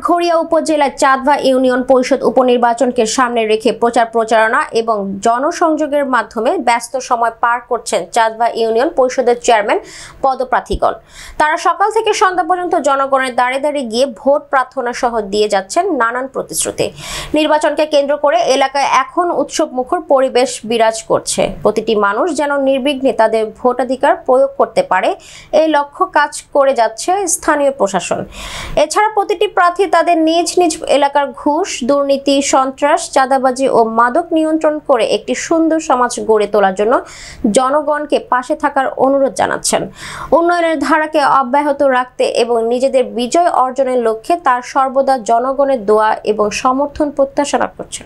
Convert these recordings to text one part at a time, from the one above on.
ব্রাহ্মণবাড়িয়া উপজেলার চাঁদবা ইউনিয়ন পরিষদ উপনির্বাচনকে সামনে রেখে প্রচার প্রচারণা এবং জনসংযোগের মাধ্যমে ব্যস্ত সময় পার করছেন চাঁদবা ইউনিয়ন পরিষদের চেয়ারম্যান পদপ্রার্থীগণ। তারা সকাল থেকে সন্ধ্যা পর্যন্ত জনগণের দাঁড়ে দাঁড়িয়ে গিয়ে ভোট প্রার্থনা সহ দিয়ে যাচ্ছেন নানান প্রতিশ্রুতি। নির্বাচনকে কেন্দ্র করে এলাকায় এখন উৎসব মুখর পরিবেশ বিরাজ করছে। প্রতিটি মানুষ যেন নির্বিঘ্নে তাদের ভোটাধিকার প্রয়োগ করতে পারে এই লক্ষ্য কাজ করে যাচ্ছে স্থানীয় প্রশাসন। এছাড়া প্রতিটি প্রার্থী তাদের নিজ নিজ এলাকার ঘুষ, দুর্নীতি, সন্ত্রাস, চাঁদাবাজি ও মাদক নিয়ন্ত্রণ করে একটি সুন্দর সমাজ গড়ে তোলার জন্য জনগণকে পাশে থাকার অনুরোধ জানাচ্ছেন। উন্নয়নের ধারাকে অব্যাহত রাখতে এবং নিজেদের বিজয় অর্জনের লক্ষ্যে তার সর্বদা জনগণের দোয়া এবং সমর্থন প্রত্যাশা করছেন।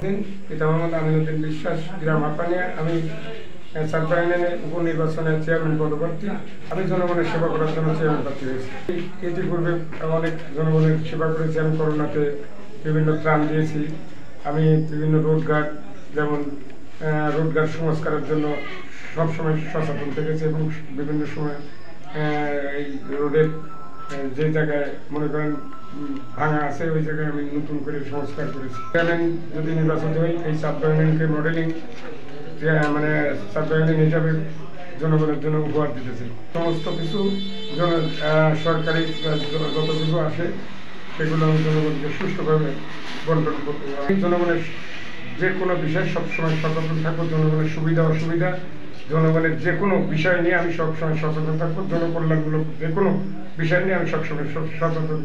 চাঁদবা ইউনিয়নের উপনির্বাচনের চেয়ারম্যান পদপ্রার্থী। আমি জনগণের সেবা করার জন্য চেয়ারম্যান প্রার্থী হয়েছি। ইতিপূর্বে অনেক জনগণের সেবা করেছি। আমি করোনাতে বিভিন্ন ত্রাণ দিয়েছি। আমি বিভিন্ন রোডঘাট, যেমন রোডঘাট সংস্কারের জন্য সবসময় সচেতন থেকেছি এবং বিভিন্ন সময় এই রোডের যে জায়গায় মনে করেন ভাঙা আছে ওই জায়গায় আমি নতুন করে সংস্কার করেছি। চেয়ারম্যান যদি নির্বাচিত হই, এই চাঁদবা ইউনিয়নকে মডেলিং মানে চাঁদবা ইউনিয়ন হিসাবে জনগণের জন্য উপহার দিতেছে। সমস্ত কিছু সরকারি যত কিছু আসে সেগুলো আমি জনগণকে সুষ্ঠুভাবে বন্টন করতে পারি। জনগণের যে কোনো বিষয় সবসময় সচেতন থাকবো। জনগণের সুবিধা অসুবিধা, জনগণের যে কোনো বিষয় নিয়ে আমি সবসময় সচেতন থাকবো। জনকল্যাণমূলক যে কোনো বিষয় নিয়ে আমি সবসময় সচেতন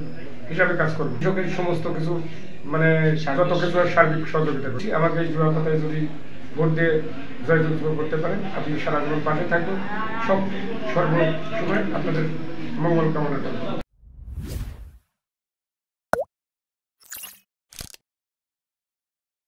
হিসাবে কাজ করবো। কৃষকের সমস্ত কিছু মানে যত কিছু সার্বিক সহযোগিতা করছি। আমাকে এই জোড়া কথায় যদি ভোট দিয়ে জয়যুক্ত করতে পারেন, আপনি সারা জীবন পাশে থাকবেন। সব সর্বসময় আপনাদের মঙ্গল কামনা করবেন।